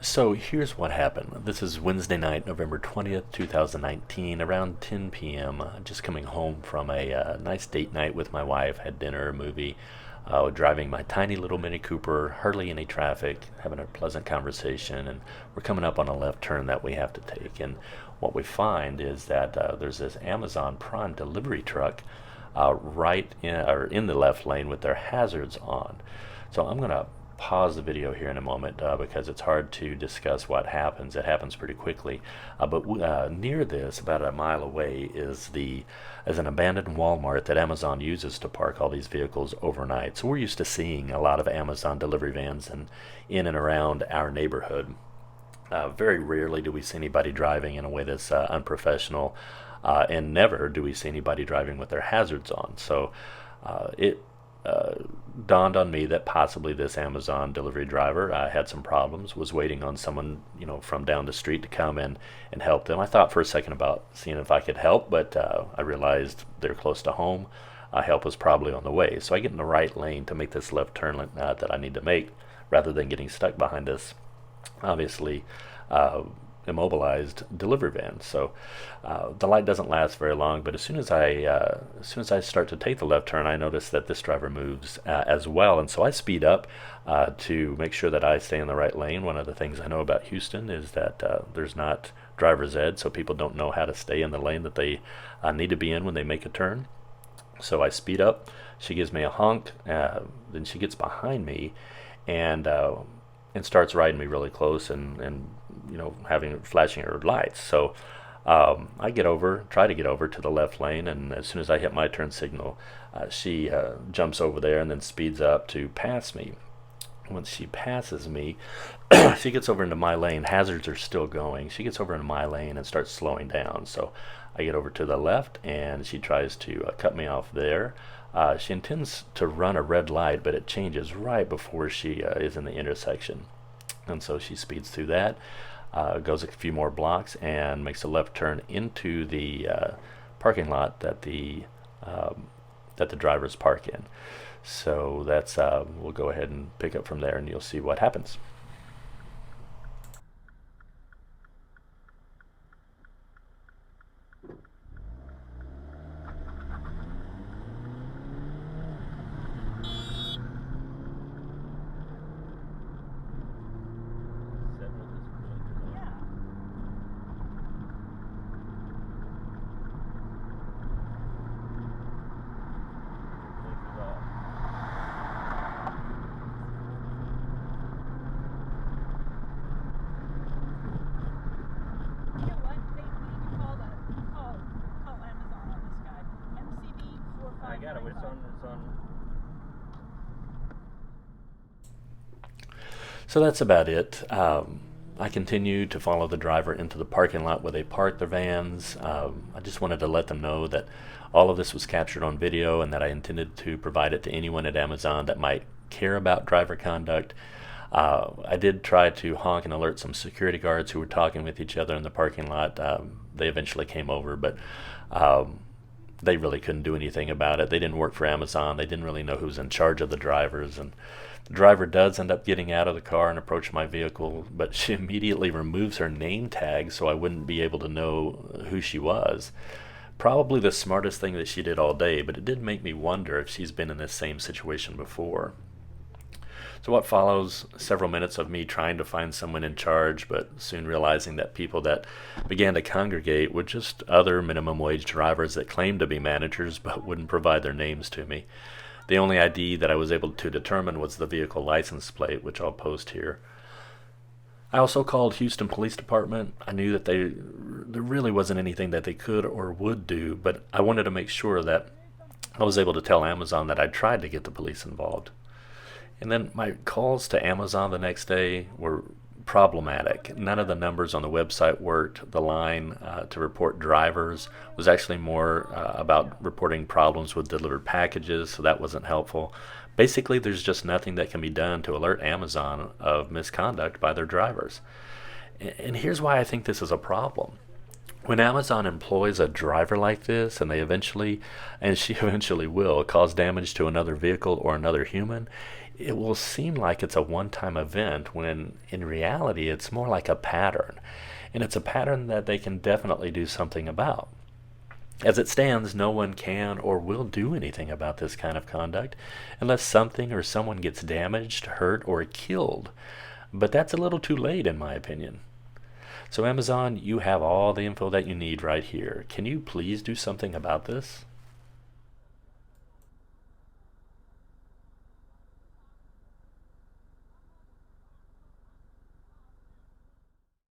So here's what happened. This is Wednesday night, November 20th, 2019, around 10 p.m. Just coming home from a nice date night with my wife, had dinner, a movie, driving my tiny little Mini Cooper, hardly any traffic, having a pleasant conversation, and we're coming up on a left turn that we have to take. And what we find is that there's this Amazon Prime delivery truck right in the left lane with their hazards on. So I'm going to pause the video here in a moment because it's hard to discuss what happens. It happens pretty quickly. But near this, about a mile away, is an abandoned Walmart that Amazon uses to park all these vehicles overnight. So we're used to seeing a lot of Amazon delivery vans in and around our neighborhood. Very rarely do we see anybody driving in a way that's unprofessional, and never do we see anybody driving with their hazards on. So it dawned on me that possibly this Amazon delivery driver had some problems, was waiting on someone, from down the street to come in and help them. I thought for a second about seeing if I could help, but I realized they're close to home. Help was probably on the way. So I get in the right lane to make this left turn that I need to make, rather than getting stuck behind this, obviously, immobilized delivery van. So the light doesn't last very long, but as soon as I start to take the left turn, I notice that this driver moves as well, and so I speed up to make sure that I stay in the right lane. One of the things I know about Houston is that there's not driver's ed, so people don't know how to stay in the lane that they need to be in when they make a turn. So I speed up. She gives me a honk. Then she gets behind me and starts riding me really close and having flashing her lights. So I try to get over to the left lane, and as soon as I hit my turn signal, she jumps over there and then speeds up to pass me. Once she passes me, she gets over into my lane. Hazards are still going. She gets over into my lane and starts slowing down. So I get over to the left, and she tries to cut me off there. She intends to run a red light, but it changes right before she is in the intersection. And so she speeds through that, goes a few more blocks, and makes a left turn into the parking lot that the drivers park in. So that's we'll go ahead and pick up from there, and you'll see what happens. You know what? They need to call Amazon on this guy. MCD I got it. 4595. It's on. So that's about it. I continue to follow the driver into the parking lot where they park their vans. I just wanted to let them know that all of this was captured on video and that I intended to provide it to anyone at Amazon that might care about driver conduct. I did try to honk and alert some security guards who were talking with each other in the parking lot. They eventually came over, but they really couldn't do anything about it. They didn't work for Amazon. They didn't really know who was in charge of the drivers. And the driver does end up getting out of the car and approach my vehicle, but she immediately removes her name tag so I wouldn't be able to know who she was. Probably the smartest thing that she did all day, but it did make me wonder if she's been in this same situation before. So what follows, several minutes of me trying to find someone in charge, but soon realizing that people that began to congregate were just other minimum wage drivers that claimed to be managers but wouldn't provide their names to me. The only ID that I was able to determine was the vehicle license plate, which I'll post here. I also called Houston Police Department. I knew that there really wasn't anything that they could or would do, but I wanted to make sure that I was able to tell Amazon that I tried to get the police involved. And then my calls to Amazon the next day were problematic. None of the numbers on the website worked. The line to report drivers was actually more about reporting problems with delivered packages, so that wasn't helpful. Basically, there's just nothing that can be done to alert Amazon of misconduct by their drivers. And here's why I think this is a problem. When Amazon employs a driver like this and she eventually will, cause damage to another vehicle or another human, it will seem like it's a one-time event when in reality it's more like a pattern. And it's a pattern that they can definitely do something about. As it stands, no one can or will do anything about this kind of conduct unless something or someone gets damaged, hurt, or killed. But that's a little too late, in my opinion. So, Amazon, you have all the info that you need right here. Can you please do something about this?